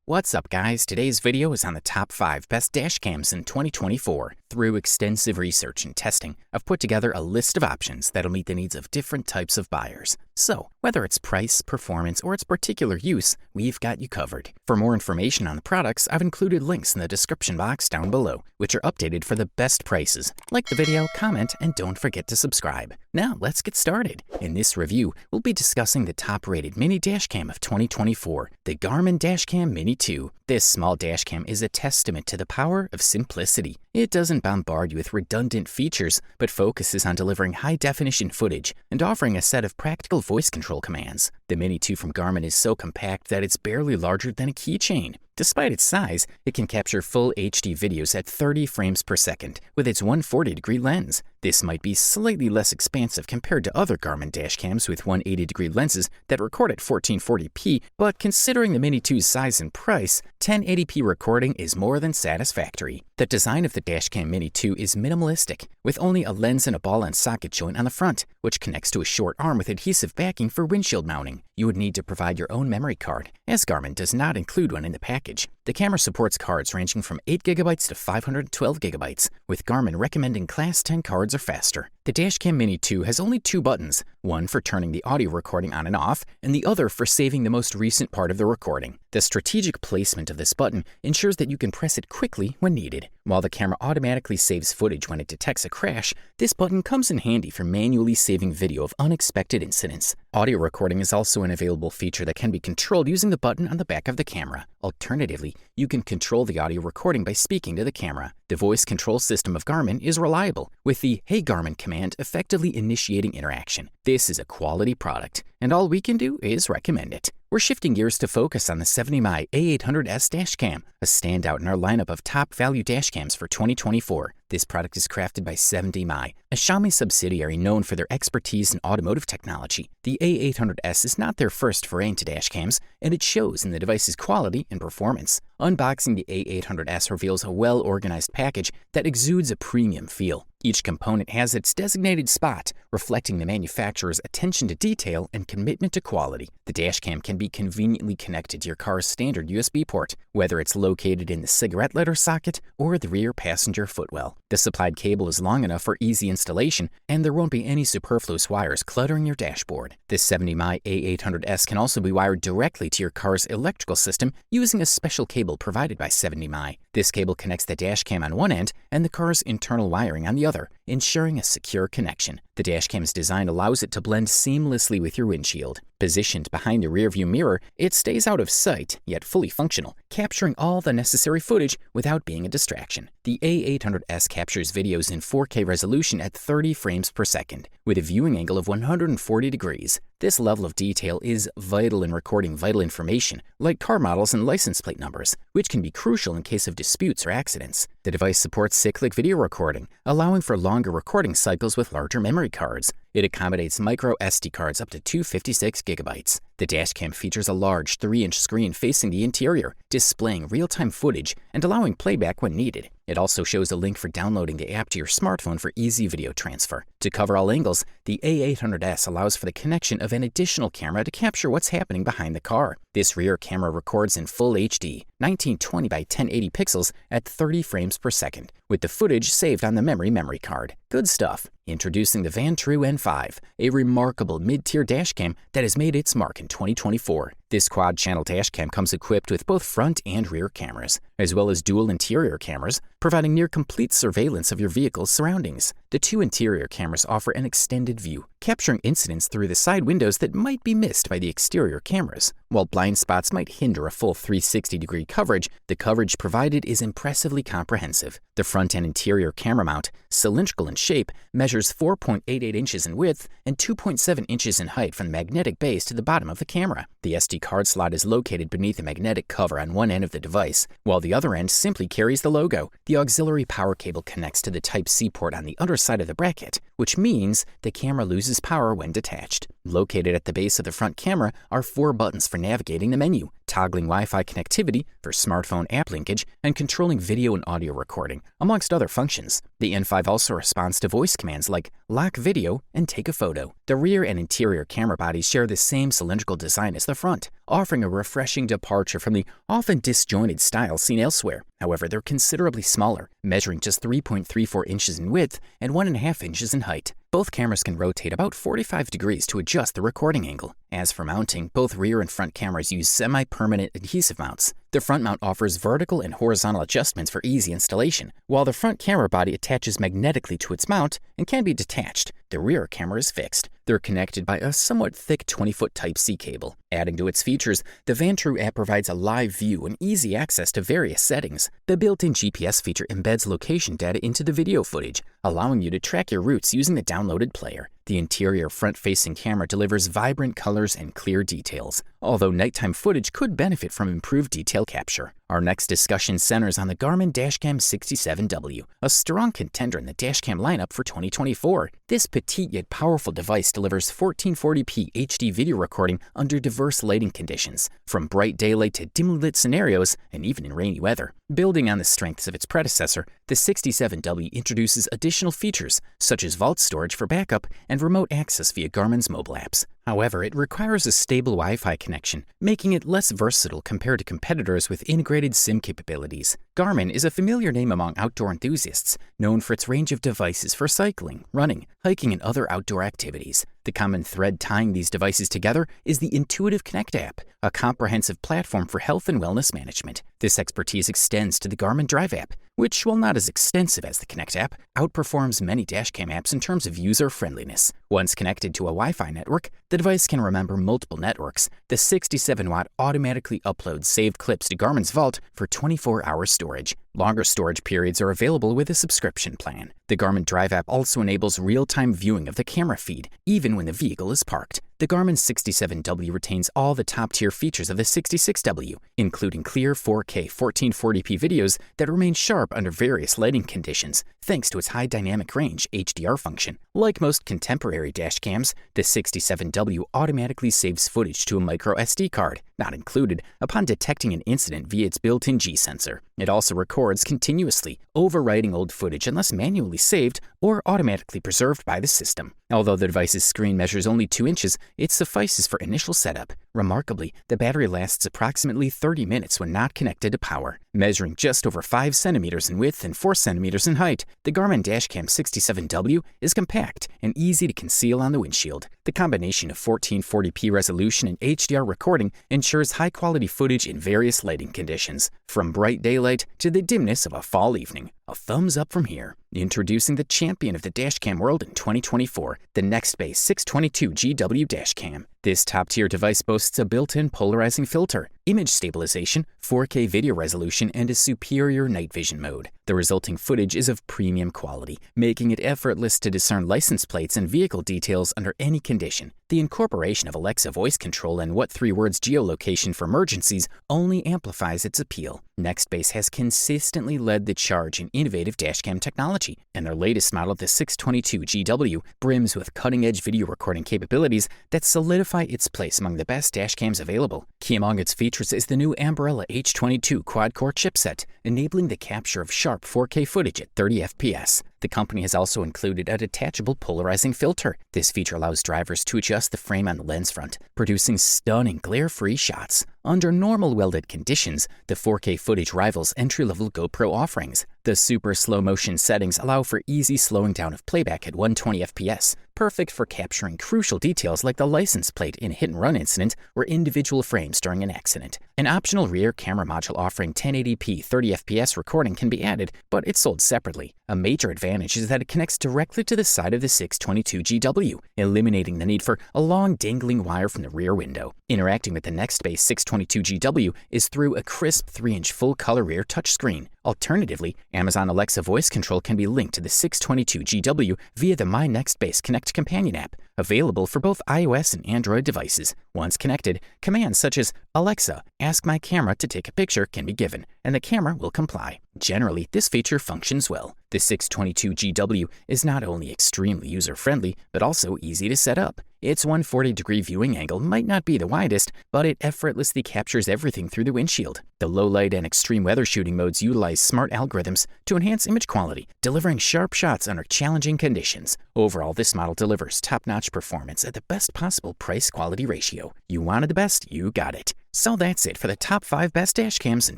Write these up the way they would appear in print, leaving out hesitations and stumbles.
What's up guys, today's video is on the top 5 best dash cams in 2024. Through extensive research and testing, I've put together a list of options that'll meet the needs of different types of buyers. So, whether it's price, performance, or its particular use, we've got you covered. For more information on the products, I've included links in the description box down below, which are updated for the best prices. Like the video, comment, and don't forget to subscribe. Now, let's get started. In this review, we'll be discussing the top-rated mini dash cam of 2024, the Garmin Dash Cam Mini 2. This small dash cam is a testament to the power of simplicity. It doesn't bombard you with redundant features, but focuses on delivering high-definition footage and offering a set of practical voice control commands. The Mini 2 from Garmin is so compact that it's barely larger than a keychain. Despite its size, it can capture full HD videos at 30 frames per second with its 140-degree lens. This might be slightly less expansive compared to other Garmin dash cams with 180-degree lenses that record at 1440p, but considering the Mini 2's size and price, 1080p recording is more than satisfactory. The design of the Dash Cam Mini 2 is minimalistic, with only a lens and a ball and socket joint on the front, which connects to a short arm with adhesive backing for windshield mounting. You would need to provide your own memory card, as Garmin does not include one in the package. The camera supports cards ranging from 8GB to 512GB, with Garmin recommending Class 10 cards or faster. The Dash Cam Mini 2 has only 2 buttons, one for turning the audio recording on and off, and the other for saving the most recent part of the recording. The strategic placement of this button ensures that you can press it quickly when needed. While the camera automatically saves footage when it detects a crash, this button comes in handy for manually saving video of unexpected incidents. Audio recording is also an available feature that can be controlled using the button on the back of the camera. Alternatively, you can control the audio recording by speaking to the camera. The voice control system of Garmin is reliable, with the Hey Garmin command effectively initiating interaction. This is a quality product, and all we can do is recommend it. We're shifting gears to focus on the 70mm A800S Dash Cam, a standout in our lineup of top-value dash cams for 2024. This product is crafted by 70mm, a Xiaomi subsidiary known for their expertise in automotive technology. The A800S is not their first foray into dash cams, and it shows in the device's quality and performance. Unboxing the A800S reveals a well-organized package that exudes a premium feel. Each component has its designated spot, reflecting the manufacturer's attention to detail and commitment to quality. The dash cam can be conveniently connected to your car's standard USB port, whether it's located in the cigarette lighter socket or the rear passenger footwell. The supplied cable is long enough for easy installation, and there won't be any superfluous wires cluttering your dashboard. This 70mm A800S can also be wired directly to your car's electrical system using a special cable provided by 70mm. This cable connects the dash cam on one end and the car's internal wiring on the other, ensuring a secure connection. The dash cam's design allows it to blend seamlessly with your windshield. Positioned behind the rearview mirror, it stays out of sight, yet fully functional, capturing all the necessary footage without being a distraction. The A800S captures videos in 4K resolution at 30 frames per second, with a viewing angle of 140 degrees. This level of detail is vital in recording vital information, like car models and license plate numbers, which can be crucial in case of disputes or accidents. The device supports cyclic video recording, allowing for longer recording cycles with larger memory cards. It accommodates micro SD cards up to 256GB. The dash cam features a large 3-inch screen facing the interior, displaying real-time footage and allowing playback when needed. It also shows a link for downloading the app to your smartphone for easy video transfer. To cover all angles, the A800S allows for the connection of an additional camera to capture what's happening behind the car. This rear camera records in full HD, 1920 by 1080 pixels at 30 frames per second, with the footage saved on the memory card. Good stuff. Introducing the Vantrue N5, a remarkable mid-tier dash cam that has made its mark in 2024. This quad-channel dash cam comes equipped with both front and rear cameras, as well as dual interior cameras, providing near-complete surveillance of your vehicle's surroundings. The 2 interior cameras offer an extended view, capturing incidents through the side windows that might be missed by the exterior cameras. While blind spots might hinder a full 360-degree coverage, the coverage provided is impressively comprehensive. The front and interior camera mount, cylindrical in shape, measures 4.88 inches in width and 2.7 inches in height from the magnetic base to the bottom of the camera. The SD card slot is located beneath a magnetic cover on one end of the device, while the other end simply carries the logo. The auxiliary power cable connects to the Type-C port on the underside of the bracket, which means the camera loses power when detached. Located at the base of the front camera are 4 buttons for navigating the menu, toggling Wi-Fi connectivity for smartphone app linkage, and controlling video and audio recording, amongst other functions. The N5 also responds to voice commands like lock video and take a photo. The rear and interior camera bodies share the same cylindrical design as the front, offering a refreshing departure from the often disjointed style seen elsewhere. However, they're considerably smaller, measuring just 3.34 inches in width and 1.5 inches in height. Both cameras can rotate about 45 degrees to adjust the recording angle. As for mounting, both rear and front cameras use semi-permanent adhesive mounts. The front mount offers vertical and horizontal adjustments for easy installation, while the front camera body attaches magnetically to its mount and can be detached. The rear camera is fixed. They're connected by a somewhat thick 20-foot Type-C cable. Adding to its features, the Vantrue app provides a live view and easy access to various settings. The built-in GPS feature embeds location data into the video footage, allowing you to track your routes using the downloaded player. The interior front-facing camera delivers vibrant colors and clear details, although nighttime footage could benefit from improved detail capture. Our next discussion centers on the Garmin Dash Cam 67W, a strong contender in the dash cam lineup for 2024. This petite yet powerful device delivers 1440p HD video recording under diverse lighting conditions, from bright daylight to dimly lit scenarios, and even in rainy weather. Building on the strengths of its predecessor, the 67W introduces additional features, such as vault storage for backup and remote access via Garmin's mobile apps. However, it requires a stable Wi-Fi connection, making it less versatile compared to competitors with integrated SIM capabilities. Garmin is a familiar name among outdoor enthusiasts, known for its range of devices for cycling, running, hiking, and other outdoor activities. The common thread tying these devices together is the Intuitive Connect app, a comprehensive platform for health and wellness management. This expertise extends to the Garmin Drive app, which, while not as extensive as the Connect app, outperforms many dashcam apps in terms of user-friendliness. Once connected to a Wi-Fi network, the device can remember multiple networks. The 67-watt automatically uploads saved clips to Garmin's Vault for 24-hour storage. Longer storage periods are available with a subscription plan. The Garmin Drive app also enables real-time viewing of the camera feed, even when the vehicle is parked. The Garmin 67W retains all the top-tier features of the 66W, including clear 4K 1440p videos that remain sharp under various lighting conditions, thanks to its high dynamic range HDR function. Like most contemporary dash cams, the 67W automatically saves footage to a micro SD card, not included, upon detecting an incident via its built-in G sensor. It also records continuously, overwriting old footage unless manually saved or automatically preserved by the system. Although the device's screen measures only 2 inches, it suffices for initial setup. Remarkably, the battery lasts approximately 30 minutes when not connected to power. Measuring just over 5 centimeters in width and 4 centimeters in height, the Garmin Dash Cam 67W is compact and easy to conceal on the windshield. The combination of 1440p resolution and HDR recording ensures high-quality footage in various lighting conditions, from bright daylight to the dimness of a fall evening. A thumbs up from here. Introducing the champion of the dashcam world in 2024, the Nextbase 622GW Dash Cam. This top-tier device boasts a built-in polarizing filter, image stabilization, 4K video resolution, and a superior night vision mode. The resulting footage is of premium quality, making it effortless to discern license plates and vehicle details under any condition. The incorporation of Alexa voice control and What 3 Words geolocation for emergencies only amplifies its appeal. Nextbase has consistently led the charge in innovative dashcam technology, and their latest model, the 622GW, brims with cutting-edge video recording capabilities that solidify its place among the best dashcams available. Key among its features is the new Umbrella H22 quad-core chipset, enabling the capture of sharp 4K footage at 30 FPS. The company has also included a detachable polarizing filter. This feature allows drivers to adjust the frame on the lens front, producing stunning glare-free shots. Under normal welded conditions, the 4K footage rivals entry-level GoPro offerings. The super slow-motion settings allow for easy slowing down of playback at 120 FPS, perfect for capturing crucial details like the license plate in a hit-and-run incident or individual frames during an accident. An optional rear camera module offering 1080p 30 FPS recording can be added, but it's sold separately. A major advantage is that it connects directly to the side of the 622GW, eliminating the need for a long dangling wire from the rear window. Interacting with the Nextbase 622GW is through a crisp 3-inch full-color rear touchscreen. Alternatively, Amazon Alexa voice control can be linked to the 622GW via the My Nextbase Connect companion app, available for both iOS and Android devices. Once connected, commands such as Alexa, ask my camera to take a picture can be given, and the camera will comply. Generally, this feature functions well. The 622GW is not only extremely user-friendly, but also easy to set up. Its 140-degree viewing angle might not be the widest, but it effortlessly captures everything through the windshield. The low light and extreme weather shooting modes utilize smart algorithms to enhance image quality, delivering sharp shots under challenging conditions. Overall, this model delivers top-notch performance at the best possible price-quality ratio. You wanted the best, you got it. So that's it for the top 5 best dash cams in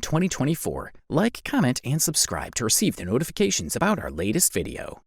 2024. Like, comment, and subscribe to receive the notifications about our latest video.